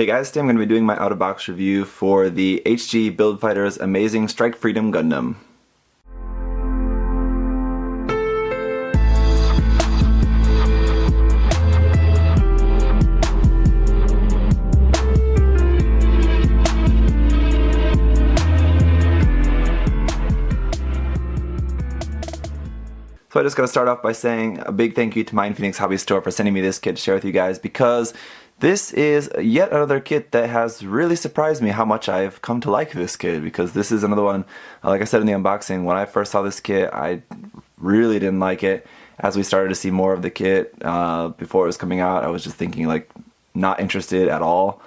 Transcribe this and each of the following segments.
Hey guys, today I'm going to be doing my out-of-box review for the HG Build Fighters Amazing Strike Freedom Gundam. So I just got to start off by saying a big thank you to MindFenix Hobby Store for sending me this kit to share with you guys, because this is yet another kit that has really surprised me how much I've come to like this kit, because this is another one, like I said in the unboxing, when I first saw this kit I really didn't like it. As we started to see more of the kit before it was coming out, I was just thinking like not interested at all.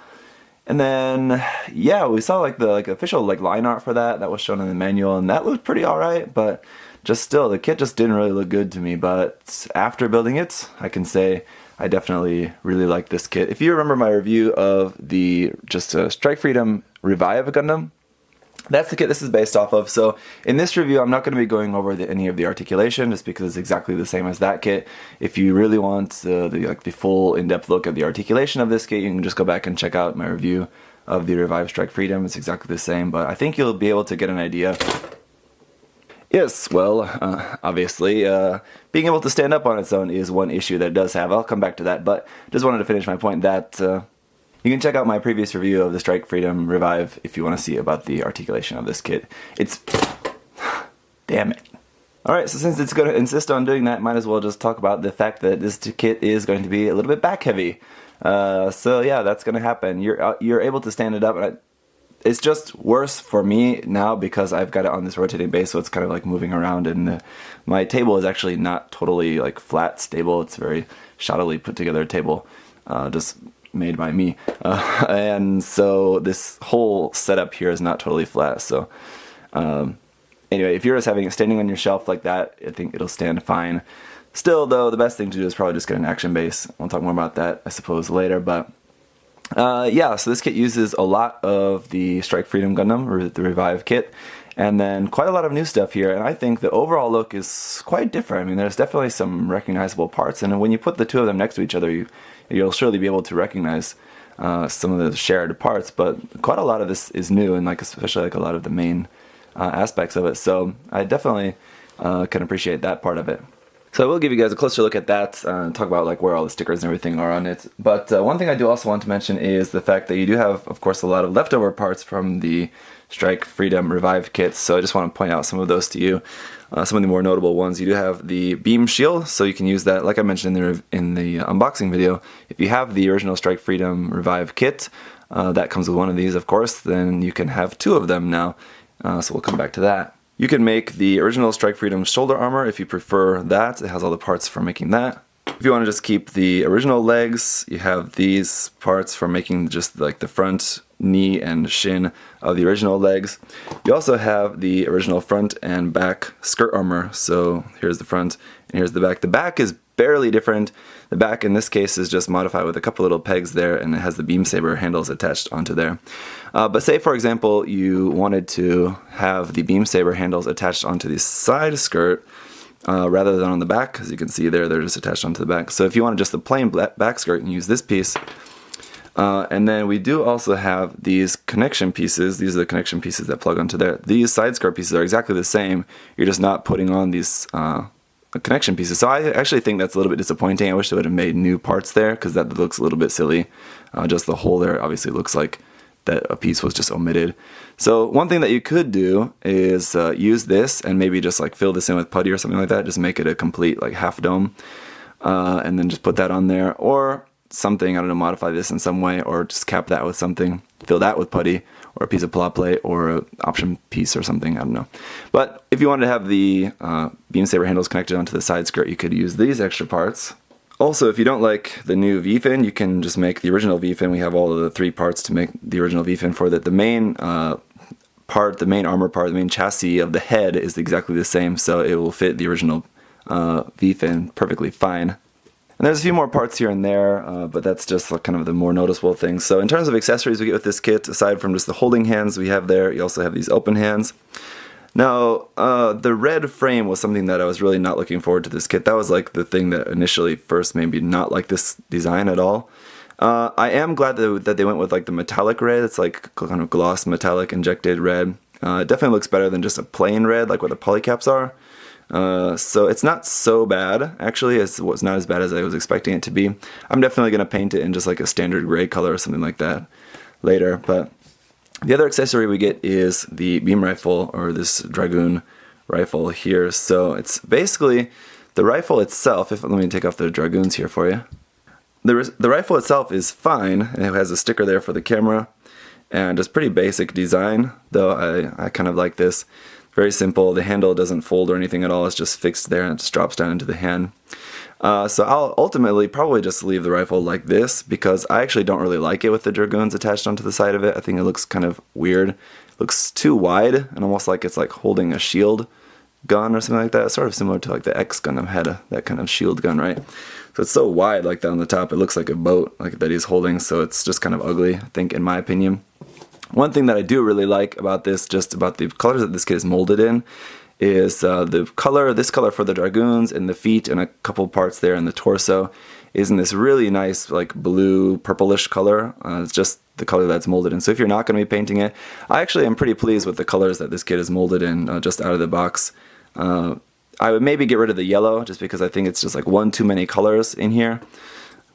And then yeah, we saw like the official line art for that was shown in the manual, and that looked pretty alright, but just still, the kit just didn't really look good to me. But after building it, I can say I definitely really like this kit. If you remember my review of the Strike Freedom Revive Gundam, that's the kit this is based off of. So in this review, I'm not going to be going over any of the articulation, just because it's exactly the same as that kit. If you really want the full in-depth look at the articulation of this kit, you can just go back and check out my review of the Revive Strike Freedom. It's exactly the same, but I think you'll be able to get an idea. Yes, well, obviously, being able to stand up on its own is one issue that it does have. I'll come back to that, but just wanted to finish my point that you can check out my previous review of the Strike Freedom Revive if you want to see about the articulation of this kit. It's... damn it. Alright, so since it's going to insist on doing that, might as well just talk about the fact that this kit is going to be a little bit back heavy. So yeah, that's going to happen. You're able to stand it up, and it's just worse for me now because I've got it on this rotating base, so it's kind of like moving around, and my table is actually not totally like flat stable. It's a very shoddily put together table, just made by me, and so this whole setup here is not totally flat. So anyway, if you're just having it standing on your shelf like that, I think it'll stand fine. Still though, the best thing to do is probably just get an action base. We'll talk more about that I suppose later, but yeah, so this kit uses a lot of the Strike Freedom Gundam, or the Revive kit, and then quite a lot of new stuff here, and I think the overall look is quite different. I mean, there's definitely some recognizable parts, and when you put the two of them next to each other, you'll surely be able to recognize some of the shared parts, but quite a lot of this is new, and especially a lot of the main aspects of it, so I definitely can appreciate that part of it. So I will give you guys a closer look at that and talk about where all the stickers and everything are on it. But one thing I do also want to mention is the fact that you do have, of course, a lot of leftover parts from the Strike Freedom Revive kits. So I just want to point out some of those to you. Some of the more notable ones. You do have the beam shield, so you can use that, like I mentioned in the unboxing video. If you have the original Strike Freedom Revive kit, that comes with one of these, of course, then you can have two of them now. So we'll come back to that. You can make the original Strike Freedom shoulder armor if you prefer that. It has all the parts for making that. If you want to just keep the original legs, you have these parts for making just the front knee and shin of the original legs. You also have the original front and back skirt armor. So here's the front and here's the back. The back is barely different. The back in this case is just modified with a couple little pegs there, and it has the beam saber handles attached onto there. But say for example you wanted to have the beam saber handles attached onto the side skirt rather than on the back, as you can see there, they're just attached onto the back. So if you want just the plain back skirt, you can use this piece. And then we do also have these connection pieces. These are the connection pieces that plug onto there. These side skirt pieces are exactly the same. You're just not putting on these connection pieces. So I actually think that's a little bit disappointing. I wish they would have made new parts there, because that looks a little bit silly. Just the hole there obviously looks like that a piece was just omitted. So one thing that you could do is use this and maybe just fill this in with putty or something like that. Just make it a complete half dome, and then just put that on there, or something, I don't know, modify this in some way, or just cap that with something, fill that with putty, or a piece of plot plate, or an option piece or something, I don't know. But if you wanted to have the beam saber handles connected onto the side skirt, you could use these extra parts. Also, if you don't like the new V-fin, you can just make the original V-fin. We have all of the three parts to make the original V-fin for that. The main part, the main armor part, the main chassis of the head is exactly the same, so it will fit the original V-fin perfectly fine. And there's a few more parts here and there, but that's just kind of the more noticeable things. So in terms of accessories we get with this kit, aside from just the holding hands we have there, you also have these open hands. Now, the red frame was something that I was really not looking forward to this kit. That was the thing that initially first made me not like this design at all. I am glad that they went with like the metallic red. It's like kind of gloss metallic injected red. It definitely looks better than just a plain red like what the polycaps are. So it's not so bad, actually. It's not as bad as I was expecting it to be. I'm definitely going to paint it in just like a standard gray color or something like that later. But the other accessory we get is the beam rifle, or this Dragoon rifle here. So it's basically the rifle itself. Let me take off the Dragoons here for you. The rifle itself is fine, and it has a sticker there for the camera, and it's pretty basic design, though I kind of like this. Very simple. The handle doesn't fold or anything at all. It's just fixed there, and it just drops down into the hand. So I'll ultimately probably just leave the rifle like this, because I actually don't really like it with the Dragoons attached onto the side of it. I think it looks kind of weird. It looks too wide, and almost like it's like holding a shield gun or something like that. It's sort of similar to like the X Gundam had that kind of shield gun, right? So it's so wide like that on the top, it looks like a boat like that he's holding, so it's just kind of ugly, I think, in my opinion. One thing that I do really like about this, just about the colors that this kit is molded in, is this color for the Dragoons and the feet and a couple parts there in the torso is in this really nice like blue purplish color. It's just the color that's molded in. So if you're not going to be painting it, I actually am pretty pleased with the colors that this kit is molded in just out of the box. I would maybe get rid of the yellow just because I think it's just like one too many colors in here.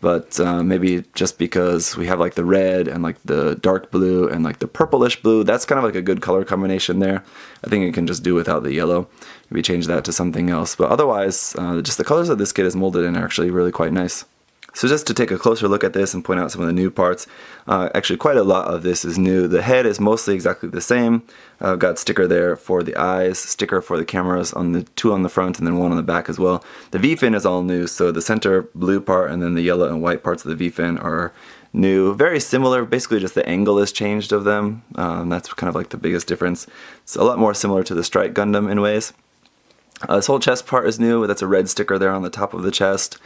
But maybe just because we have like the red and like the dark blue and like the purplish blue, that's kind of like a good color combination there. I think it can just do without the yellow. Maybe change that to something else. But otherwise, just the colors that this kit is molded in are actually really quite nice. So just to take a closer look at this and point out some of the new parts, actually quite a lot of this is new. The head is mostly exactly the same. I've got sticker there for the eyes, sticker for the cameras, on the two on the front and then one on the back as well. The V-fin is all new, so the center blue part and then the yellow and white parts of the V-fin are new. Very similar, basically just the angle is changed of them. That's kind of like the biggest difference. It's a lot more similar to the Strike Gundam in ways. This whole chest part is new. That's a red sticker there on the top of the chest.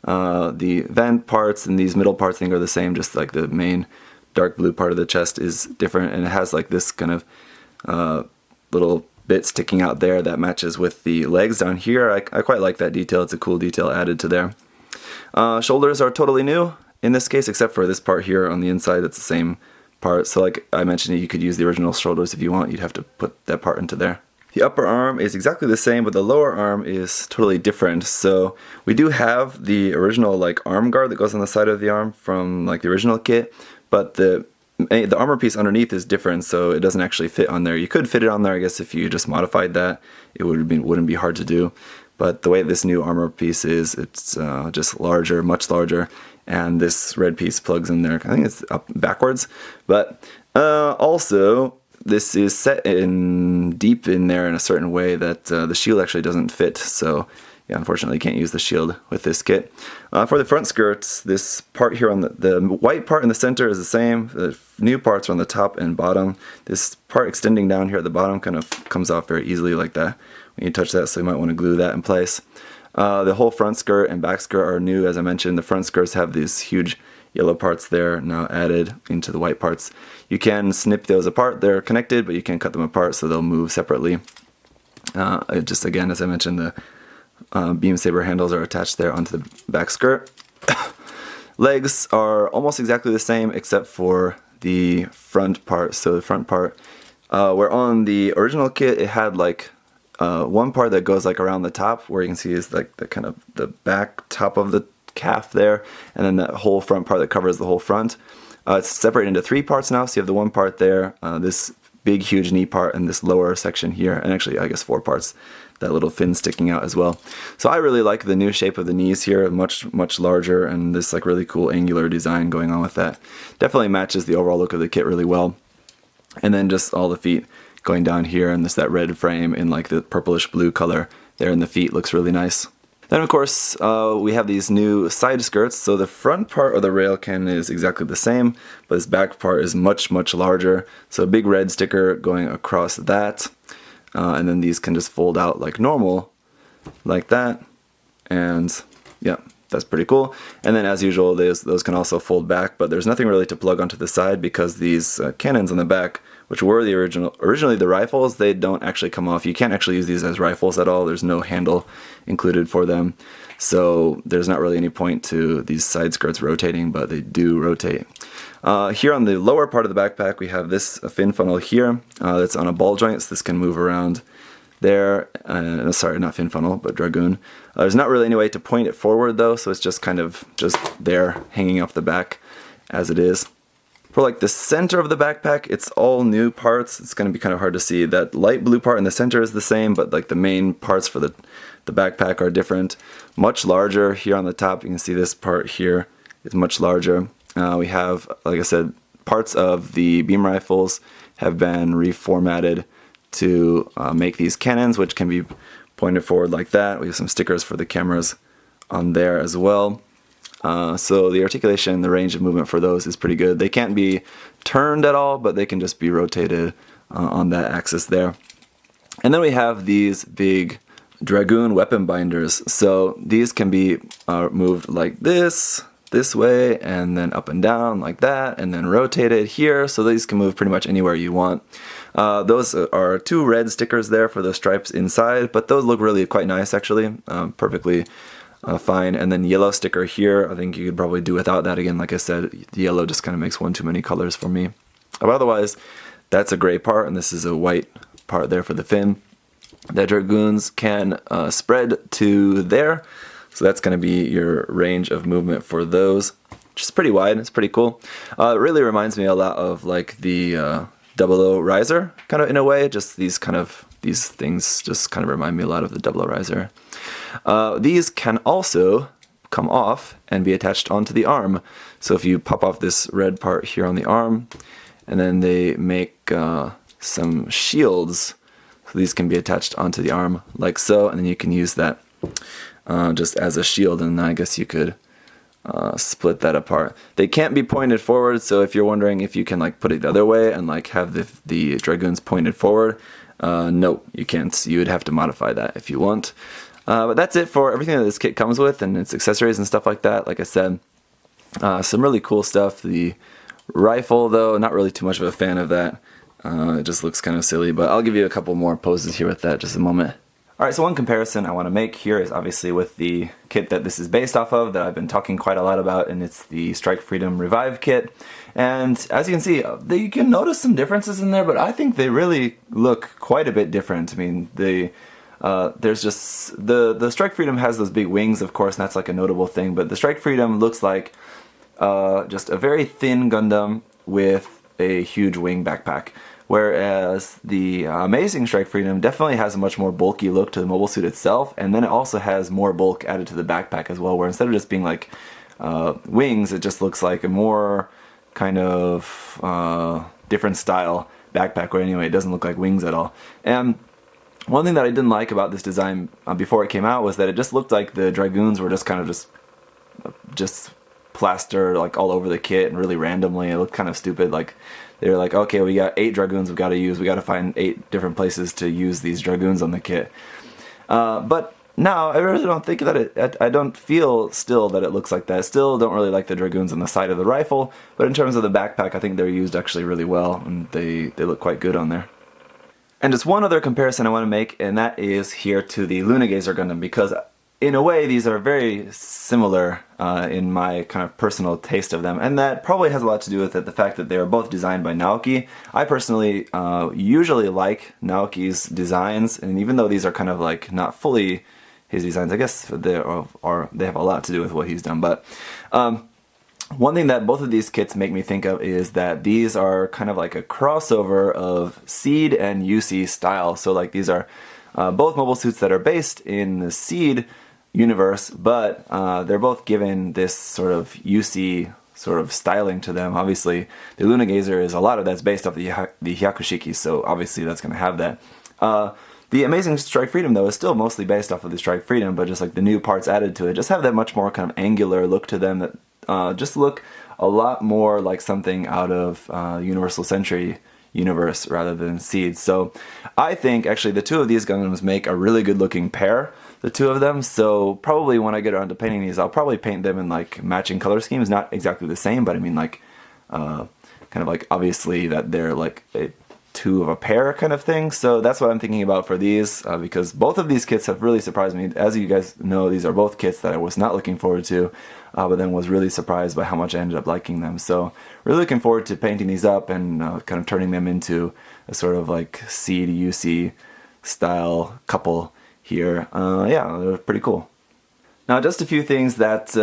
The vent parts and these middle parts I think are the same, just like the main dark blue part of the chest is different, and it has like this kind of little bit sticking out there that matches with the legs down here. I quite like that detail. It's a cool detail added to there. Shoulders are totally new in this case, except for this part here on the inside. It's the same part, so like I mentioned, you could use the original shoulders if you want. You'd have to put that part into there. The upper arm is exactly the same, but the lower arm is totally different. So we do have the original like arm guard that goes on the side of the arm from like the original kit, but the armor piece underneath is different, so it doesn't actually fit on there. You could fit it on there, I guess, if you just modified that. It wouldn't be hard to do. But the way this new armor piece is, it's just larger, much larger, and this red piece plugs in there. I think it's up backwards, but also this is set in deep in there in a certain way that the shield actually doesn't fit, so yeah, unfortunately you can't use the shield with this kit. For the front skirts, this part here on the white part in the center is the same. The new parts are on the top and bottom. This part extending down here at the bottom kind of comes off very easily like that when you touch that, so you might want to glue that in place. The whole front skirt and back skirt are new, as I mentioned. The front skirts have these huge yellow parts there now added into the white parts. You can snip those apart. They're connected, but you can cut them apart so they'll move separately. Just again, as I mentioned, the beam saber handles are attached there onto the back skirt. Legs are almost exactly the same except for the front part. So the front part, where on the original kit it had like one part that goes like around the top, where you can see is like the kind of the back top of the calf there, and then that whole front part that covers the whole front. It's separated into three parts now, so you have the one part there, this big huge knee part, and this lower section here, and actually I guess four parts, that little fin sticking out as well. So I really like the new shape of the knees here, much larger, and this like really cool angular design going on with that. Definitely matches the overall look of the kit really well. And then just all the feet going down here, and that red frame in like the purplish blue color there in the feet looks really nice. Then of course we have these new side skirts. So the front part of the rail cannon is exactly the same, but this back part is much larger. So a big red sticker going across that, and then these can just fold out like normal, like that, and yeah, that's pretty cool. And then as usual, those can also fold back, but there's nothing really to plug onto the side because these cannons on the back which were the originally the rifles, they don't actually come off. You can't actually use these as rifles at all. There's no handle included for them. So there's not really any point to these side skirts rotating, but they do rotate. Here on the lower part of the backpack, we have this fin funnel here that's on a ball joint, so this can move around there. Sorry, not fin funnel, but Dragoon. There's not really any way to point it forward though, so it's just kind of just there hanging off the back as it is. For like the center of the backpack, it's all new parts. It's going to be kind of hard to see. That light blue part in the center is the same, but like the main parts for the backpack are different. Much larger here on the top. You can see this part here is much larger. We have, like I said, parts of the beam rifles have been reformatted to make these cannons, which can be pointed forward like that. We have some stickers for the cameras on there as well. So the articulation, the range of movement for those is pretty good. They can't be turned at all, but they can just be rotated on that axis there. And then we have these big Dragoon weapon binders. So these can be moved like this way, and then up and down like that, and then rotated here. So these can move pretty much anywhere you want. Those are 2 red stickers there for the stripes inside, but those look really quite nice actually, perfectly fine. And then yellow sticker here, I think you could probably do without that. Again, like I said, the yellow just kind of makes one too many colors for me. But otherwise, that's a gray part, and this is a white part there for the fin. The Dragoons can spread to there, so that's going to be your range of movement for those, which is pretty wide. It's pretty cool. It really reminds me a lot of like the 00 Riser, kind of in a way. Just these things just kind of remind me a lot of the 00 Riser. These can also come off and be attached onto the arm. So if you pop off this red part here on the arm, and then they make some shields. So these can be attached onto the arm like so, and then you can use that just as a shield, and then I guess you could split that apart. They can't be pointed forward, so if you're wondering if you can like put it the other way and like have the Dragoons pointed forward, no, you can't. You would have to modify that if you want. But that's it for everything that this kit comes with and its accessories and stuff like that. Like I said, some really cool stuff. The rifle, though, not really too much of a fan of that. It just looks kind of silly, but I'll give you a couple more poses here with that just a moment. Alright, so one comparison I want to make here is obviously with the kit that this is based off of, that I've been talking quite a lot about, and it's the Strike Freedom Revive kit. And as you can see, you can notice some differences in there, but I think they really look quite a bit different. I mean, there's just, the Strike Freedom has those big wings, of course, and that's like a notable thing, but the Strike Freedom looks like just a very thin Gundam with a huge wing backpack. Whereas the Amazing Strike Freedom definitely has a much more bulky look to the mobile suit itself, and then it also has more bulk added to the backpack as well, where instead of just being like wings, it just looks like a more kind of different style backpack, where anyway it doesn't look like wings at all. And one thing that I didn't like about this design before it came out was that it just looked like the Dragoons were just kind of just plastered like all over the kit and really randomly. It looked kind of stupid. Like they were like, okay, we got 8 Dragoons we got to use. We got to find 8 different places to use these Dragoons on the kit. But now I really don't think that I don't feel still that it looks like that. I still don't really like the Dragoons on the side of the rifle. But in terms of the backpack, I think they're used actually really well, and they look quite good on there. And just one other comparison I want to make, and that is here to the Lunagazer Gundam, because in a way these are very similar in my kind of personal taste of them, and that probably has a lot to do with it, the fact that they are both designed by Naoki. I personally usually like Naoki's designs, and even though these are kind of like not fully his designs, I guess they have a lot to do with what he's done. But one thing that both of these kits make me think of is that these are kind of like a crossover of Seed and UC style. So like these are both mobile suits that are based in the Seed universe, but they're both given this sort of UC sort of styling to them. Obviously, the Lunagazer is a lot of that's based off the Hyakushiki, so obviously that's going to have that. The Amazing Strike Freedom, though, is still mostly based off of the Strike Freedom, but just like the new parts added to it just have that much more kind of angular look to them that just look a lot more like something out of Universal Century universe rather than Seed. So I think actually the two of these Gundams make a really good looking pair, the two of them. So probably when I get around to painting these, I'll probably paint them in like matching color schemes, not exactly the same, but I mean like kind of like obviously that they're like two of a pair kind of thing. So that's what I'm thinking about for these, because both of these kits have really surprised me. As you guys know, these are both kits that I was not looking forward to, but then was really surprised by how much I ended up liking them. So really looking forward to painting these up and kind of turning them into a sort of like C to UC style couple here. Yeah, they're pretty cool. Now just a few things that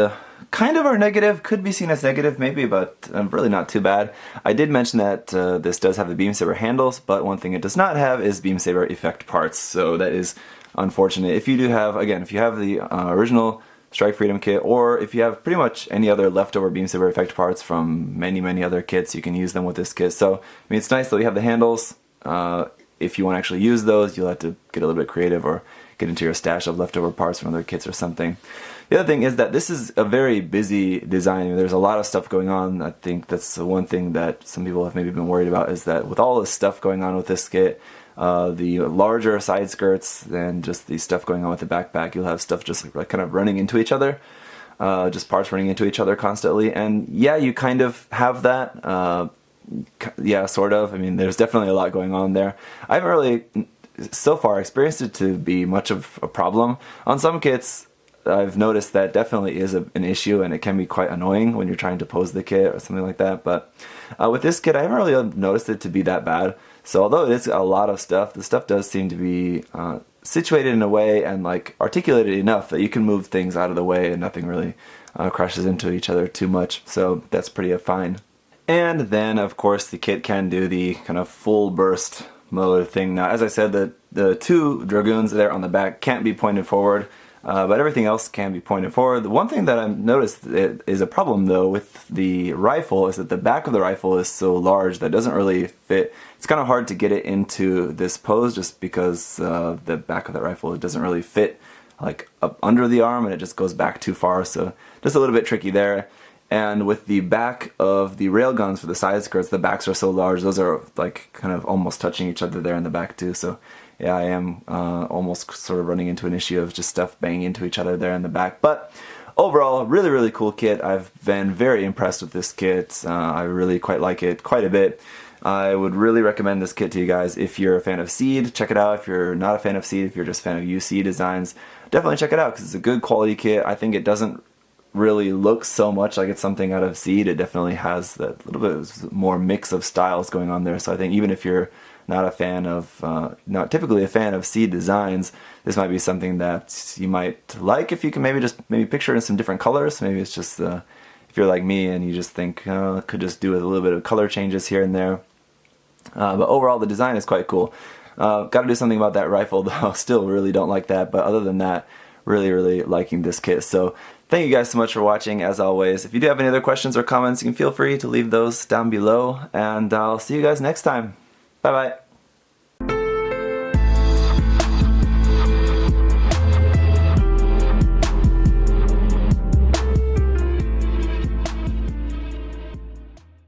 kind of are negative, could be seen as negative maybe, but really not too bad. I did mention that this does have the beam saber handles, but one thing it does not have is beam saber effect parts, so that is unfortunate. If you do have, again, if you have the original Strike Freedom kit, or if you have pretty much any other leftover beam saber effect parts from many other kits, you can use them with this kit. So, I mean, it's nice that we have the handles. If you want to actually use those, you'll have to get a little bit creative or get into your stash of leftover parts from other kits or something. The other thing is that this is a very busy design. There's a lot of stuff going on. I think that's the one thing that some people have maybe been worried about, is that with all this stuff going on with this kit, the larger side skirts and just the stuff going on with the backpack, you'll have stuff just like kind of running into each other, just parts running into each other constantly. And yeah, you kind of have that. Yeah, sort of. I mean, there's definitely a lot going on there. I haven't really, so far, experienced it to be much of a problem. On some kits, I've noticed that definitely is an issue, and it can be quite annoying when you're trying to pose the kit or something like that. But with this kit, I haven't really noticed it to be that bad. So although it is a lot of stuff, the stuff does seem to be situated in a way and like articulated enough that you can move things out of the way and nothing really crashes into each other too much. So that's pretty fine. And then, of course, the kit can do the kind of full burst mode thing. Now, as I said, the two Dragoons there on the back can't be pointed forward. But everything else can be pointed forward. The one thing that I've noticed is a problem, though, with the rifle is that the back of the rifle is so large that it doesn't really fit. It's kind of hard to get it into this pose just because the back of the rifle, it doesn't really fit like up under the arm, and it just goes back too far. So just a little bit tricky there. And with the back of the railguns for the side skirts, the backs are so large, those are like kind of almost touching each other there in the back too. So yeah, I am almost sort of running into an issue of just stuff banging into each other there in the back. But overall, really cool kit. I've been very impressed with this kit. I really quite like it quite a bit. I would really recommend this kit to you guys. If you're a fan of Seed, check it out. If you're not a fan of Seed, if you're just a fan of UC designs, definitely check it out because it's a good quality kit. I think it doesn't really look so much like it's something out of Seed. It definitely has that little bit more mix of styles going on there. So I think even if you're not a fan of, not typically a fan of Seed designs, this might be something that you might like if you can maybe picture it in some different colors. Maybe it's just, if you're like me and you just think, could just do with a little bit of color changes here and there. But overall, the design is quite cool. Got to do something about that rifle, though. Still really don't like that, but other than that, really liking this kit. So thank you guys so much for watching, as always. If you do have any other questions or comments, you can feel free to leave those down below, and I'll see you guys next time. Bye-bye.